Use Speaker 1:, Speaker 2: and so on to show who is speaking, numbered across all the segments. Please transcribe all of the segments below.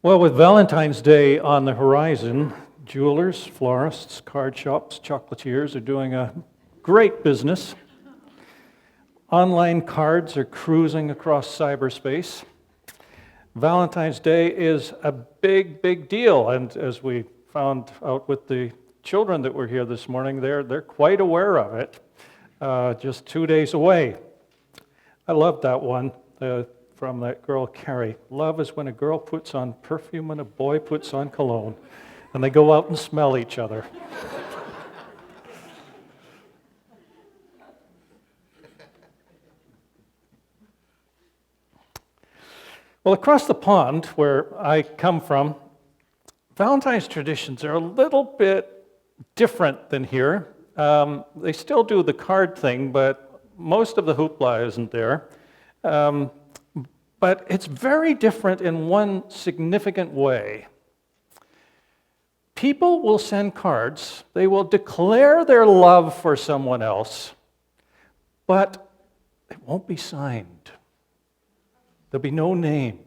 Speaker 1: Well, with Valentine's Day on the horizon, jewelers, florists, card shops, chocolatiers are doing a great business. Online cards are cruising across cyberspace. Valentine's Day is a big, big deal, and as we found out with the children that were here this morning, they're quite aware of it. Just 2 days away. I love that one from that girl Carrie. Love is when a girl puts on perfume and a boy puts on cologne, and they go out and smell each other. Well, across the pond where I come from, Valentine's traditions are a little bit different than here. They still do the card thing, but most of the hoopla isn't there. But it's very different in one significant way. People will send cards, they will declare their love for someone else, but it won't be signed. There'll be no name.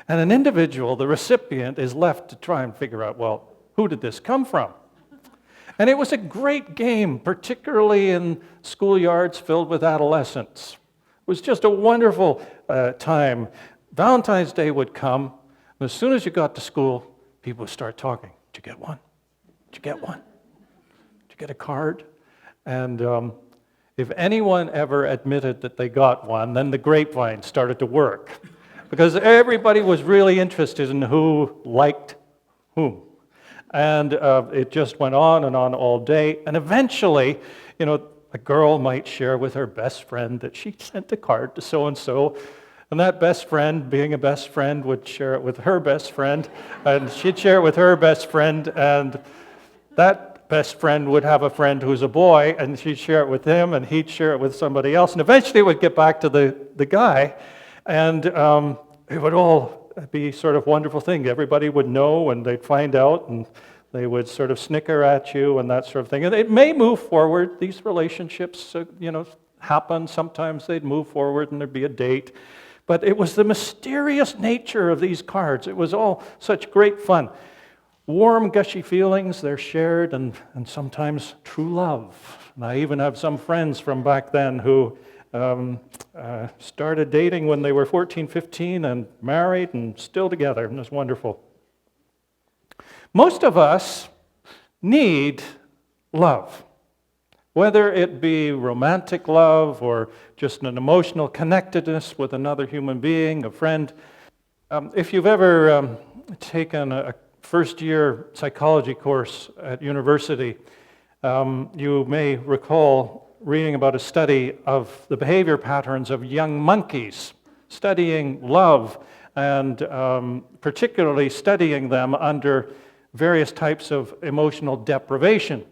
Speaker 1: And an individual, the recipient, is left to try and figure out, well, who did this come from? And it was a great game, particularly in schoolyards filled with adolescents. It was just a wonderful time. Valentine's Day would come, and as soon as you got to school, people would start talking. Did you get one? Did you get one? Did you get a card? And if anyone ever admitted that they got one, then the grapevine started to work, because everybody was really interested in who liked whom. And it just went on and on all day. And eventually, a girl might share with her best friend that she sent a card to so-and-so, and that best friend, being a best friend, would share it with her best friend, and she'd share it with her best friend, and that best friend would have a friend who's a boy, and she'd share it with him, and he'd share it with somebody else, and eventually it would get back to the guy, and it would all be sort of wonderful thing. Everybody would know, and they'd find out, and they would sort of snicker at you and that sort of thing. And it may move forward. These relationships, happen. Sometimes they'd move forward, and there'd be a date. But it was the mysterious nature of these cards. It was all such great fun. Warm, gushy feelings, they're shared, and sometimes true love. And I even have some friends from back then who started dating when they were 14, 15, and married, and still together, and it was wonderful. Most of us need love, whether it be romantic love or just an emotional connectedness with another human being, a friend. If you've ever taken a first-year psychology course at university, you may recall reading about a study of the behavior patterns of young monkeys, studying love, and particularly studying them under various types of emotional deprivation.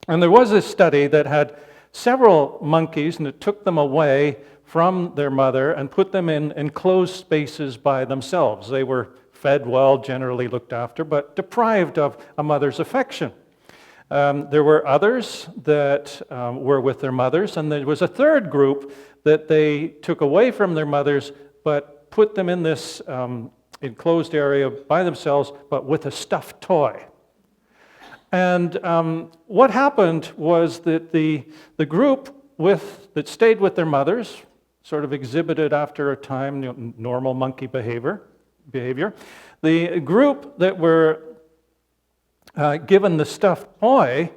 Speaker 1: And there was this study that had several monkeys, and it took them away from their mother and put them in enclosed spaces by themselves. They were fed well, generally looked after, but deprived of a mother's affection. There were others that were with their mothers, and there was a third group that they took away from their mothers, but put them in this enclosed area by themselves, but with a stuffed toy. And what happened was that the group that stayed with their mothers sort of exhibited after a time normal monkey behavior. The group that were given the stuffed toy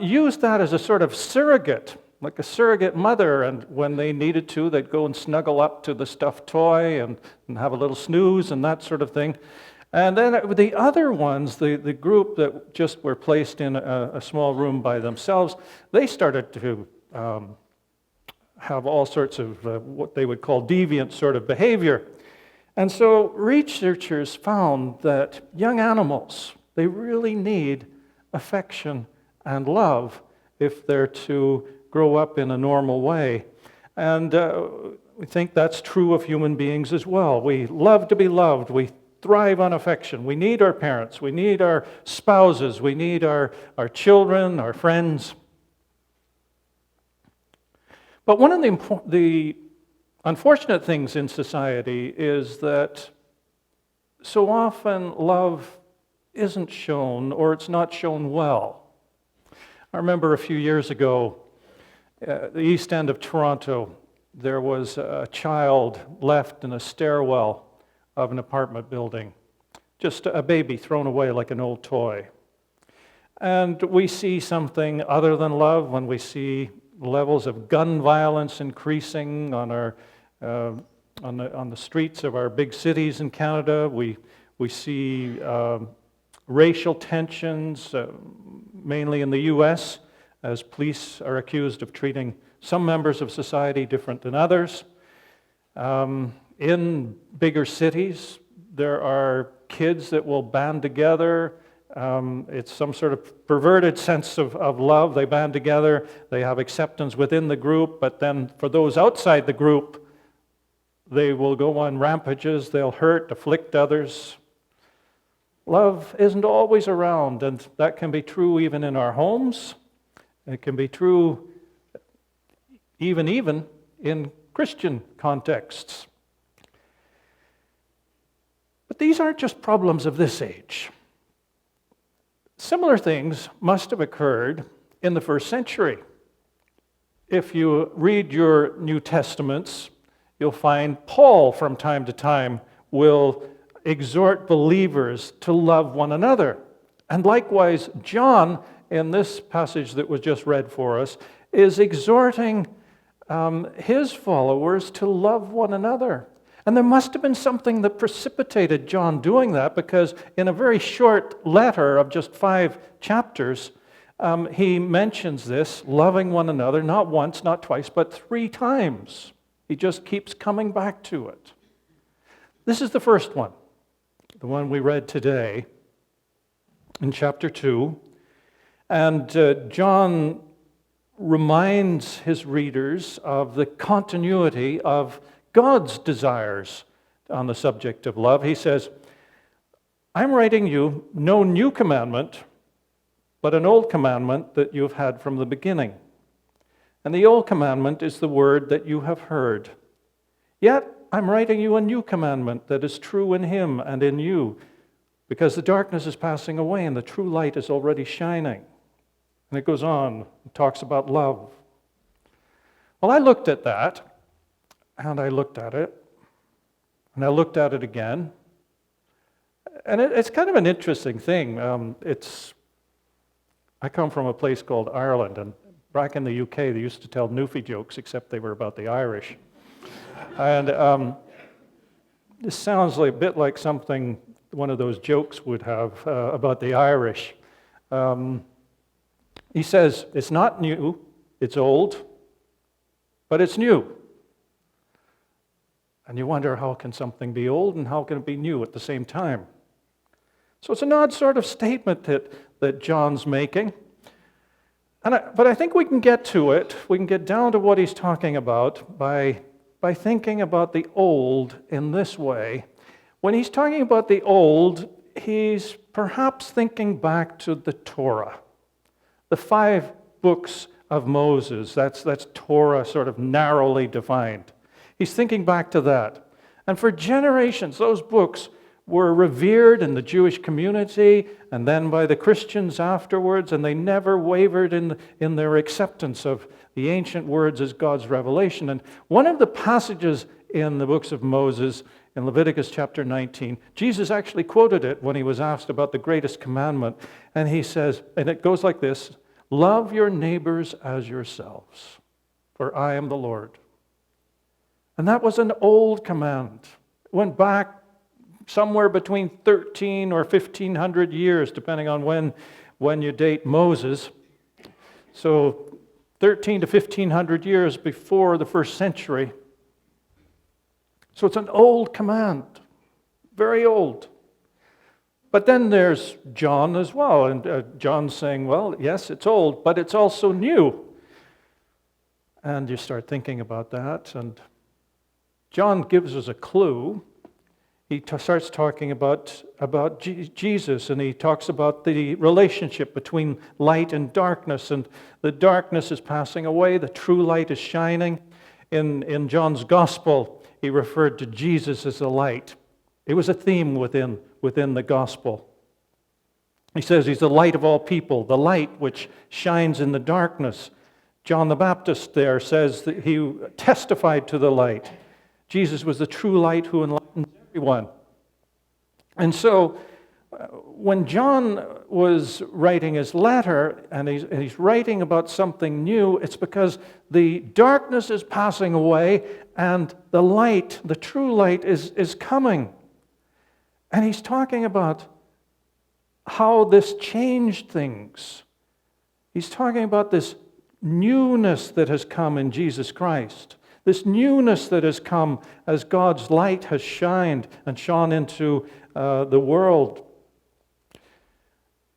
Speaker 1: used that as a sort of surrogate, like a surrogate mother, and when they needed to, they'd go and snuggle up to the stuffed toy and have a little snooze and that sort of thing. And then the other ones, the group that just were placed in a small room by themselves, they started to have all sorts of what they would call deviant sort of behavior. And so researchers found that young animals, they really need affection and love if they're to grow up in a normal way. And we think that's true of human beings as well. We love to be loved. We thrive on affection. We need our parents. We need our spouses. We need our children, our friends. But one of the unfortunate things in society is that so often love isn't shown, or it's not shown well. I remember a few years ago, the east end of Toronto, there was a child left in a stairwell of an apartment building, just a baby thrown away like an old toy. And we see something other than love when we see levels of gun violence increasing on the streets of our big cities in Canada. We see racial tensions, mainly in the U.S., as police are accused of treating some members of society different than others. In bigger cities, there are kids that will band together. It's some sort of perverted sense of love. They band together, they have acceptance within the group, but then for those outside the group, they will go on rampages, they'll hurt, afflict others. Love isn't always around, and that can be true even in our homes. It can be true even in Christian contexts. But these aren't just problems of this age. Similar things must have occurred in the first century. If you read your New Testaments, you'll find Paul from time to time will exhort believers to love one another. And likewise, John, in this passage that was just read for us, is exhorting his followers to love one another. And there must have been something that precipitated John doing that, because in a very short letter of just 5 chapters, he mentions this, loving one another, not once, not twice, but 3 times. He just keeps coming back to it. This is the first one, the one we read today in chapter 2. And John reminds his readers of the continuity of God's desires on the subject of love. He says, I'm writing you no new commandment, but an old commandment that you've had from the beginning. And the old commandment is the word that you have heard. Yet I'm writing you a new commandment that is true in him and in you, because the darkness is passing away and the true light is already shining. And it goes on and talks about love. Well, I looked at that, and I looked at it, and I looked at it again. And it's kind of an interesting thing. I come from a place called Ireland, and back in the UK, they used to tell Newfie jokes, except they were about the Irish. And this sounds a bit like something one of those jokes would have about the Irish. He says, it's not new, it's old, but it's new. And you wonder, how can something be old and how can it be new at the same time? So it's an odd sort of statement that John's making. But I think we can get to it, we can get down to what he's talking about by thinking about the old in this way. When he's talking about the old, he's perhaps thinking back to the Torah, the 5 books of Moses. That's Torah sort of narrowly defined. He's thinking back to that. And for generations, those books were revered in the Jewish community and then by the Christians afterwards, and they never wavered in their acceptance of the ancient words as God's revelation. And one of the passages in the books of Moses, in Leviticus chapter 19, Jesus actually quoted it when he was asked about the greatest commandment. And he says, and it goes like this, love your neighbors as yourselves, for I am the Lord. And that was an old command. It went back somewhere between 13 or 1,500 years, depending on when you date Moses. So 13 to 1,500 years before the first century. So it's an old command, very old. But then there's John as well, and John's saying, well, yes, it's old, but it's also new. And you start thinking about that, and John gives us a clue. He starts talking about Jesus, and he talks about the relationship between light and darkness, and the darkness is passing away, the true light is shining. In John's gospel, he referred to Jesus as the light. It was a theme within the gospel. He says he's the light of all people, the light which shines in the darkness. John the Baptist there says that he testified to the light. Jesus was the true light who enlightens everyone. And so when John was writing his letter, and he's writing about something new, it's because the darkness is passing away and the light, the true light, is coming. And he's talking about how this changed things. He's talking about this newness that has come in Jesus Christ. This newness that has come as God's light has shined and shone into the world.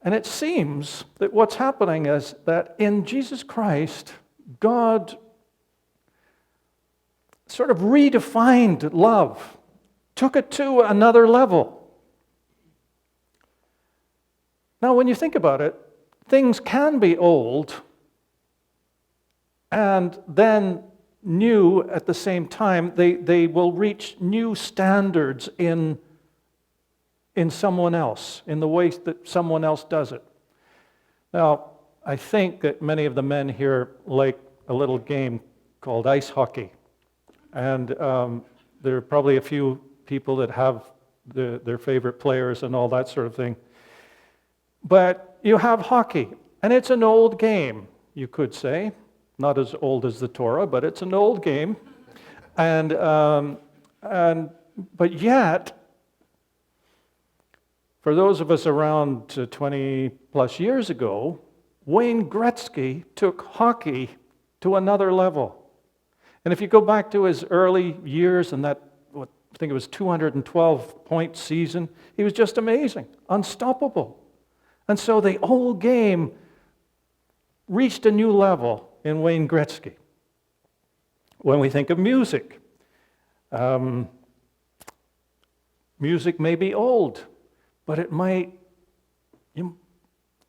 Speaker 1: And it seems that what's happening is that in Jesus Christ, God sort of redefined love, took it to another level. Now, when you think about it, things can be old and then new at the same time. They will reach new standards in someone else, in the way that someone else does it. Now, I think that many of the men here like a little game called ice hockey. And there are probably a few people that have their favorite players and all that sort of thing. But you have hockey, and it's an old game, you could say. Not as old as the Torah, but it's an old game. But yet, for those of us around 20 plus years ago, Wayne Gretzky took hockey to another level. And if you go back to his early years and that, I think it was 212-point season, he was just amazing, unstoppable. And so the old game reached a new level in Wayne Gretzky. When we think of music, music may be old, but it might,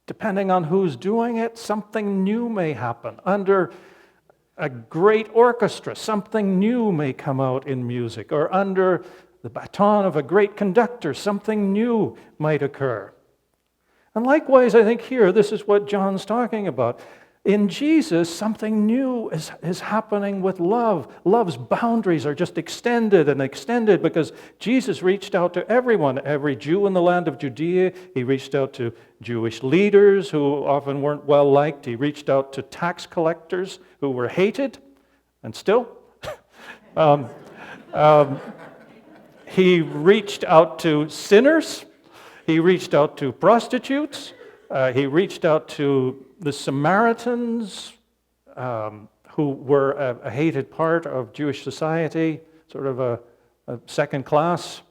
Speaker 1: depending on who's doing it, something new may happen. Under a great orchestra, something new may come out in music, or under the baton of a great conductor, something new might occur. And likewise, I think here, this is what John's talking about. In Jesus, something new is happening with love. Love's boundaries are just extended and extended because Jesus reached out to everyone, every Jew in the land of Judea. He reached out to Jewish leaders who often weren't well liked. He reached out to tax collectors who were hated, and still. He reached out to sinners. He reached out to prostitutes. He reached out to the Samaritans, who were a hated part of Jewish society, sort of a second class.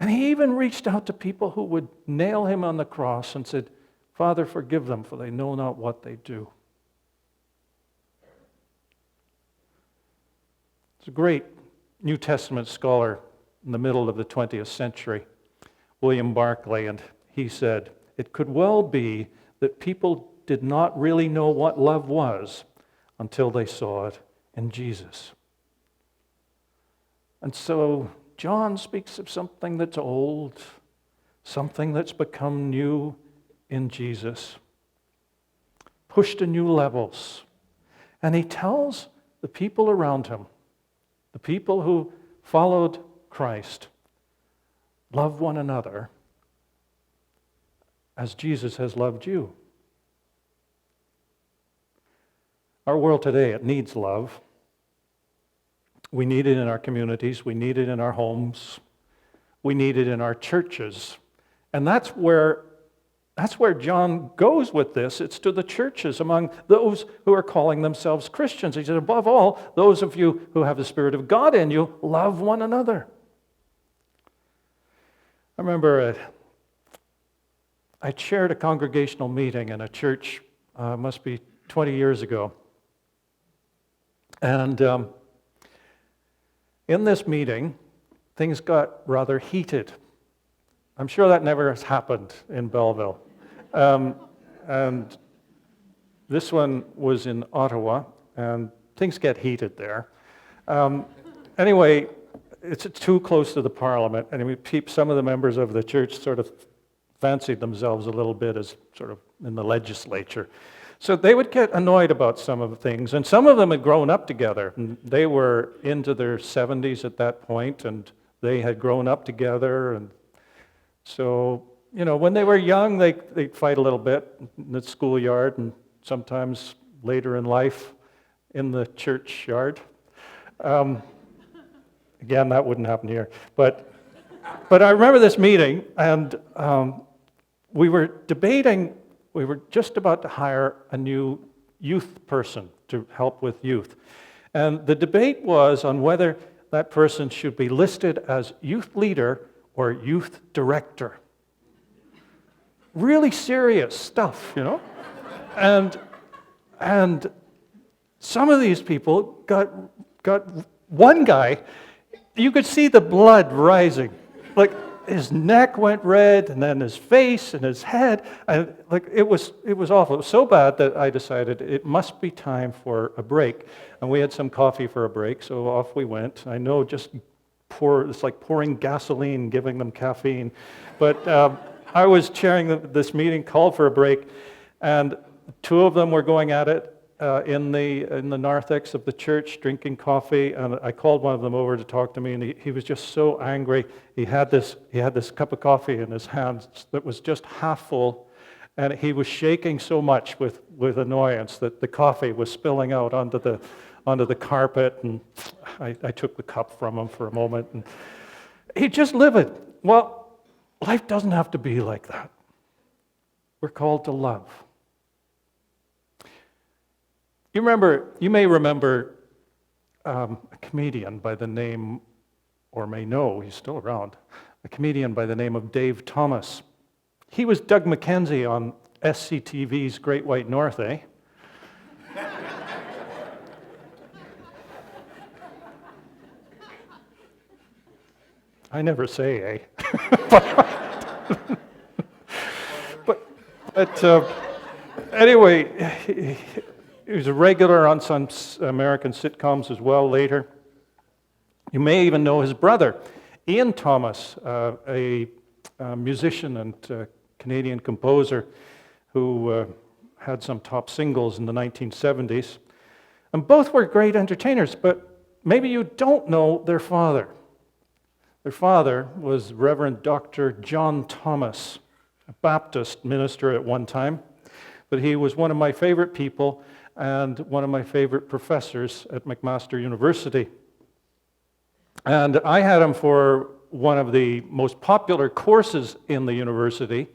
Speaker 1: And he even reached out to people who would nail him on the cross and said, "Father, forgive them, for they know not what they do." It's a great New Testament scholar in the middle of the 20th century, William Barclay, and he said, "It could well be that people did not really know what love was until they saw it in Jesus." And so John speaks of something that's old, something that's become new in Jesus, pushed to new levels. And he tells the people around him, the people who followed Christ, love one another as Jesus has loved you. Our world today, it needs love. We need it in our communities. We need it in our homes. We need it in our churches. And that's where John goes with this. It's to the churches among those who are calling themselves Christians. He said, above all, those of you who have the Spirit of God in you, love one another. I remember I chaired a congregational meeting in a church, must be 20 years ago. And in this meeting, things got rather heated. I'm sure that never has happened in Belleville. And this one was in Ottawa, and things get heated there. Anyway, it's too close to the Parliament, and some of the members of the church sort of fancied themselves a little bit as sort of in the legislature. So they would get annoyed about some of the things, and some of them had grown up together. And they were into their 70s at that point, and they had grown up together. And so, when they were young, they'd fight a little bit in the schoolyard, and sometimes later in life in the churchyard. Again, that wouldn't happen here. But I remember this meeting, and we were debating. We were just about to hire a new youth person to help with youth. And the debate was on whether that person should be listed as youth leader or youth director. Really serious stuff, And some of these people got one guy, you could see the blood rising. Like, his neck went red, and then his face and his head, and it was awful. It was so bad that I decided it must be time for a break. And we had some coffee for a break, so off we went. I know, it's like pouring gasoline, giving them caffeine. But I was chairing this meeting, called for a break, and two of them were going at it in the narthex of the church, drinking coffee, and I called one of them over to talk to me, and he was just so angry. He had this cup of coffee in his hands that was just half full, and he was shaking so much with annoyance that the coffee was spilling out onto the carpet, and I took the cup from him for a moment, and he just livid. Well, life doesn't have to be like that. We're called to love. You may remember a comedian by the name, or may know, he's still around, a comedian by the name of Dave Thomas. He was Doug McKenzie on SCTV's Great White North, eh? I never say, eh? but anyway, he was a regular on some American sitcoms as well later. You may even know his brother, Ian Thomas, a musician and Canadian composer who had some top singles in the 1970s. And both were great entertainers, but maybe you don't know their father. Their father was Reverend Dr. John Thomas, a Baptist minister at one time, but he was one of my favorite people and one of my favorite professors at McMaster University. And I had him for one of the most popular courses in the university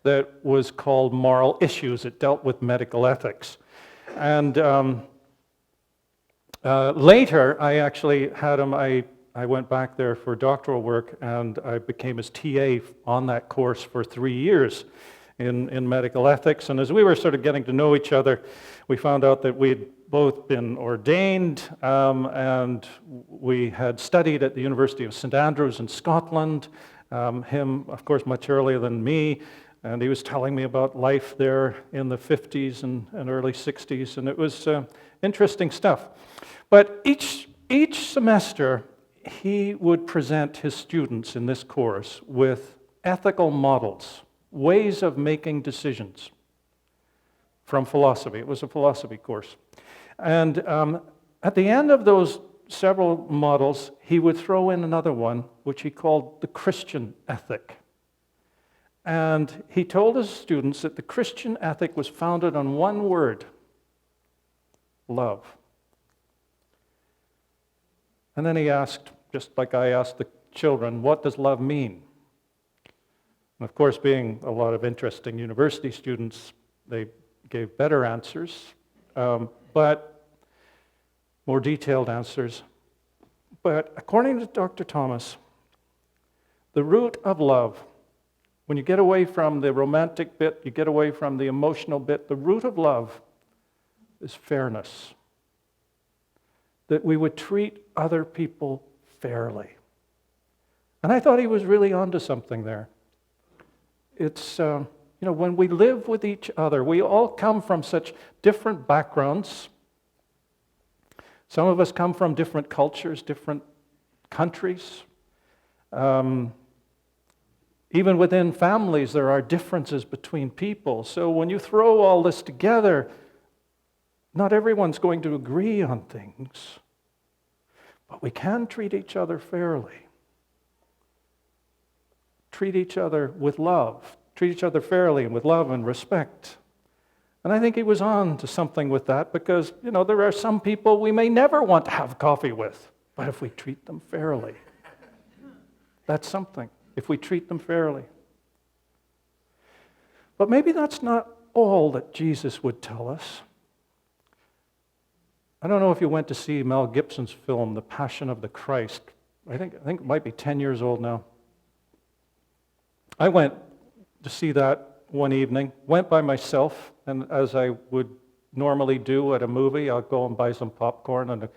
Speaker 1: that was called Moral Issues. It dealt with medical ethics. And later, I actually had him, I went back there for doctoral work, and I became his TA on that course for 3 years in medical ethics. And as we were sort of getting to know each other, we found out that we'd both been ordained, and we had studied at the University of St. Andrews in Scotland. Him, of course, much earlier than me, and he was telling me about life there in the 50s and early 60s, and it was interesting stuff. But each semester, he would present his students in this course with ethical models, ways of making decisions from philosophy. It was a philosophy course. And at the end of those several models, he would throw in another one, which he called the Christian ethic. And he told his students that the Christian ethic was founded on one word: love. And then he asked, just like I asked the children, what does love mean? And of course, being a lot of interesting university students, they gave better answers, but more detailed answers. But according to Dr. Thomas, the root of love, when you get away from the romantic bit, you get away from the emotional bit, the root of love is fairness. That we would treat other people fairly. And I thought he was really onto something there. It's, when we live with each other, we all come from such different backgrounds. Some of us come from different cultures, different countries. Even within families, there are differences between people. So when you throw all this together, not everyone's going to agree on things, but we can treat each other fairly. Treat each other with love. Treat each other fairly and with love and respect. And I think he was on to something with that because, there are some people we may never want to have coffee with, but if we treat them fairly, that's something. If we treat them fairly. But maybe that's not all that Jesus would tell us. I don't know if you went to see Mel Gibson's film, The Passion of the Christ. I think it might be 10 years old now. I went to see that one evening, went by myself, and as I would normally do at a movie, I'll go and buy some popcorn and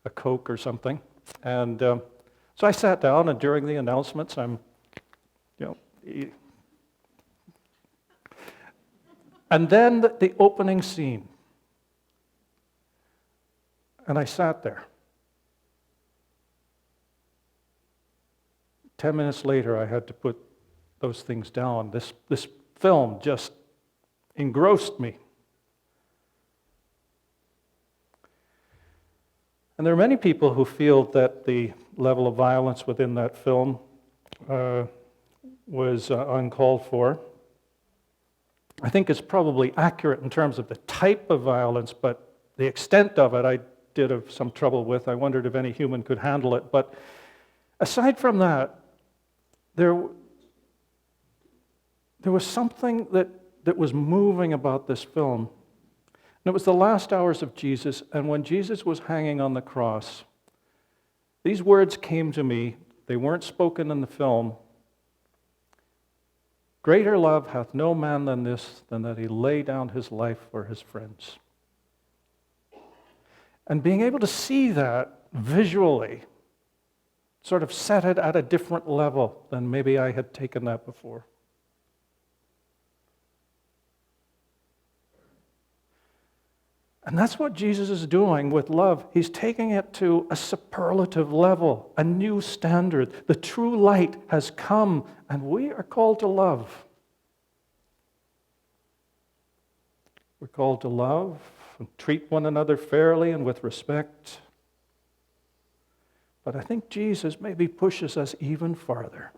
Speaker 1: a Coke or something. And so I sat down, and during the announcements, I'm and then the opening scene. And I sat there. 10 minutes later, I had to put those things down. This film just engrossed me. And there are many people who feel that the level of violence within that film was uncalled for. I think it's probably accurate in terms of the type of violence, but the extent of it I did have some trouble with. I wondered if any human could handle it. But aside from that, there was something that was moving about this film. And it was the last hours of Jesus, and when Jesus was hanging on the cross, these words came to me. They weren't spoken in the film. Greater love hath no man than this, than that he lay down his life for his friends. And being able to see that visually sort of set it at a different level than maybe I had taken that before. And that's what Jesus is doing with love. He's taking it to a superlative level, a new standard. The true light has come, and we are called to love. We're called to love and treat one another fairly and with respect. But I think Jesus maybe pushes us even farther.